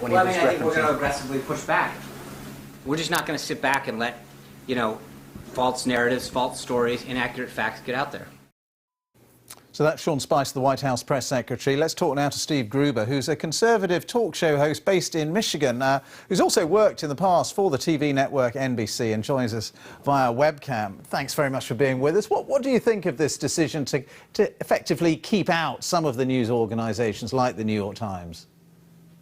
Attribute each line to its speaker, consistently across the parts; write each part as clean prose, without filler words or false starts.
Speaker 1: when
Speaker 2: well,
Speaker 1: he was
Speaker 2: I think we're going to
Speaker 1: referencing.
Speaker 2: aggressively push back. We're just not going to sit back and let, false narratives, false stories, inaccurate facts get out there.
Speaker 3: So that's Sean Spicer, the White House press secretary. Let's talk now to Steve Gruber, who's a conservative talk show host based in Michigan, who's also worked in the past for the TV network NBC and joins us via webcam. Thanks very much for being with us. What do you think of this decision to effectively keep out some of the news organisations like the New York Times?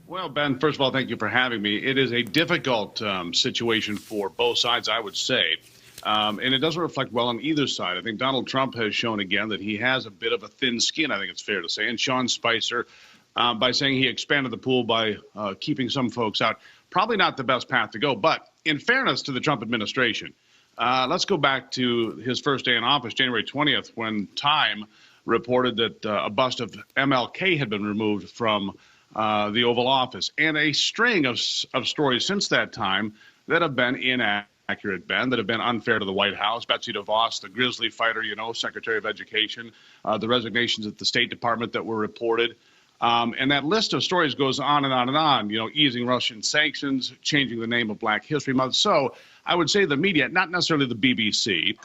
Speaker 4: Well, Ben, first of all, thank you for having me. It is a difficult situation for both sides, I would say. And it doesn't reflect well on either side. I think Donald Trump has shown again that he has a bit of a thin skin, I think it's fair to say. And Sean Spicer, by saying he expanded the pool by keeping some folks out, probably not the best path to go. But in fairness to the Trump administration, let's go back to his first day in office, January 20th, when Time reported that a bust of MLK had been removed from the Oval Office. And a string of stories since that time that have been inaccurate, Ben, that have been unfair to the White House. Betsy DeVos, the Grizzly fighter, Secretary of Education, the resignations at the State Department that were reported. And that list of stories goes on and on and on, easing Russian sanctions, changing the name of Black History Month. So I would say the media, not necessarily the BBC,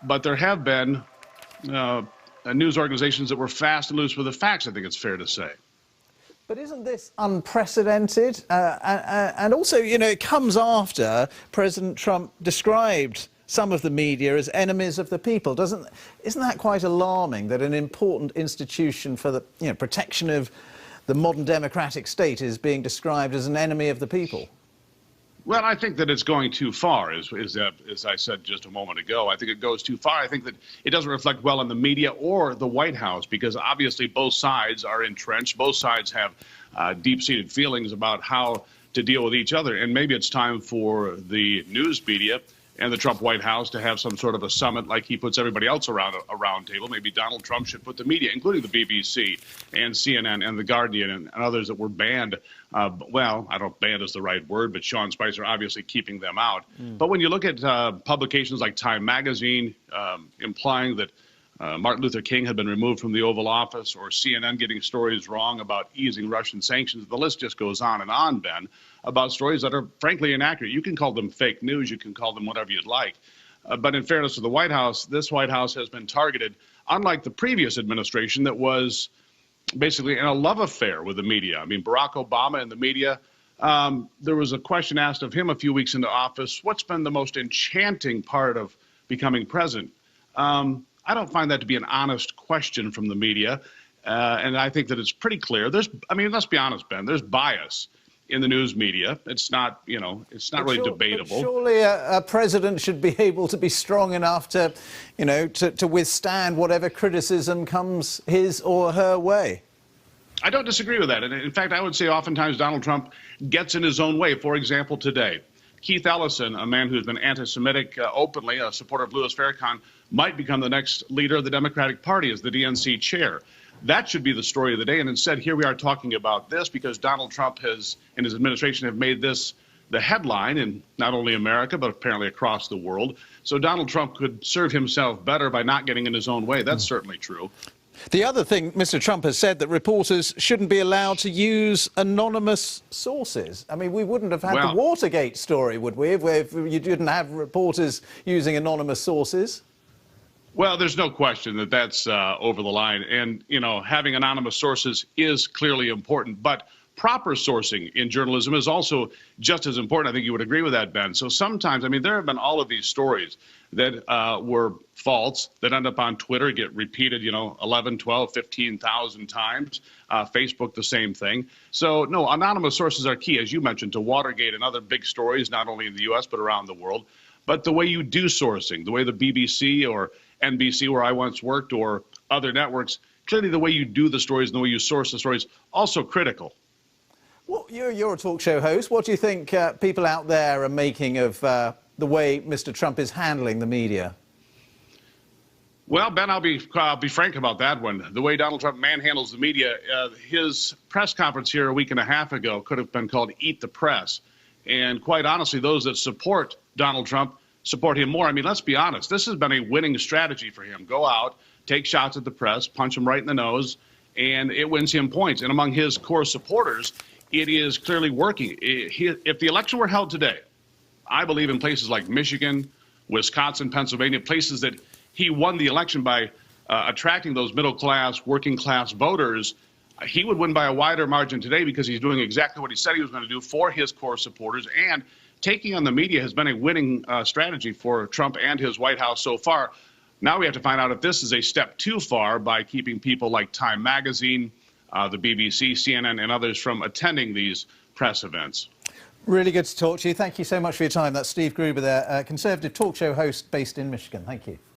Speaker 4: but there have been news organizations that were fast and loose with the facts, I think it's fair to say.
Speaker 3: But isn't this unprecedented? And also, it comes after President Trump described some of the media as enemies of the people. Isn't that quite alarming that an important institution for the protection of the modern democratic state is being described as an enemy of the people?
Speaker 4: Well, I think that it's going too far, as I said just a moment ago. I think it goes too far. I think that it doesn't reflect well on the media or the White House, because obviously both sides are entrenched. Both sides have deep-seated feelings about how to deal with each other. And maybe it's time for the news media and the Trump White House to have some sort of a summit like he puts everybody else around a round table. Maybe Donald Trump should put the media, including the BBC and CNN and The Guardian and others that were banned. Well, I don't know if banned is the right word, but Sean Spicer obviously keeping them out. But when you look at publications like Time Magazine implying that Martin Luther King had been removed from the Oval Office, or CNN getting stories wrong about easing Russian sanctions, the list just goes on and on, Ben, about stories that are frankly inaccurate. You can call them fake news, you can call them whatever you'd like. But in fairness to the White House, this White House has been targeted, unlike the previous administration that was basically in a love affair with the media. I mean, Barack Obama and the media, there was a question asked of him a few weeks into office, what's been the most enchanting part of becoming president? I don't find that to be an honest question from the media, and I think that it's pretty clear. Let's be honest, Ben, there's bias in the news media. It's not, it's not really debatable.
Speaker 3: Surely a president should be able to be strong enough to, to withstand whatever criticism comes his or her way.
Speaker 4: I don't disagree with that. And in fact, I would say oftentimes Donald Trump gets in his own way. For example, today, Keith Ellison, a man who's been anti-Semitic openly, a supporter of Louis Farrakhan, might become the next leader of the Democratic Party as the DNC chair. That should be the story of the day. And instead, here we are talking about this because Donald Trump and his administration have made this the headline in not only America, but apparently across the world. So Donald Trump could serve himself better by not getting in his own way. That's certainly true.
Speaker 3: The other thing, Mr. Trump has said that reporters shouldn't be allowed to use anonymous sources. I mean, we wouldn't have had the Watergate story, would we, if you didn't have reporters using anonymous sources?
Speaker 4: Well, there's no question that that's over the line. And, having anonymous sources is clearly important. But proper sourcing in journalism is also just as important. I think you would agree with that, Ben. So sometimes, there have been all of these stories that were false that end up on Twitter, get repeated, 11, 12, 15,000 times. Facebook, the same thing. So, no, anonymous sources are key, as you mentioned, to Watergate and other big stories, not only in the U.S., but around the world. But the way you do sourcing, the way the BBC or NBC, where I once worked, or other networks, clearly the way you do the stories and the way you source the stories, also critical.
Speaker 3: Well, you're a talk show host. What do you think people out there are making of the way Mr. Trump is handling the media?
Speaker 4: Well, Ben, I'll be frank about that one. The way Donald Trump manhandles the media, his press conference here a week and a half ago could have been called Eat the Press. And quite honestly, those that support Donald Trump support him more. Let's be honest. This has been a winning strategy for him. Go out, take shots at the press, punch him right in the nose, and it wins him points. And among his core supporters, it is clearly working. If the election were held today, I believe in places like Michigan, Wisconsin, Pennsylvania, places that he won the election by attracting those middle-class, working-class voters, he would win by a wider margin today because he's doing exactly what he said he was going to do for his core supporters. And taking on the media has been a winning strategy for Trump and his White House so far. Now we have to find out if this is a step too far by keeping people like Time Magazine, the BBC, CNN, and others from attending these press events.
Speaker 3: Really good to talk to you. Thank you so much for your time. That's Steve Gruber there, Conservative talk show host based in Michigan. Thank you.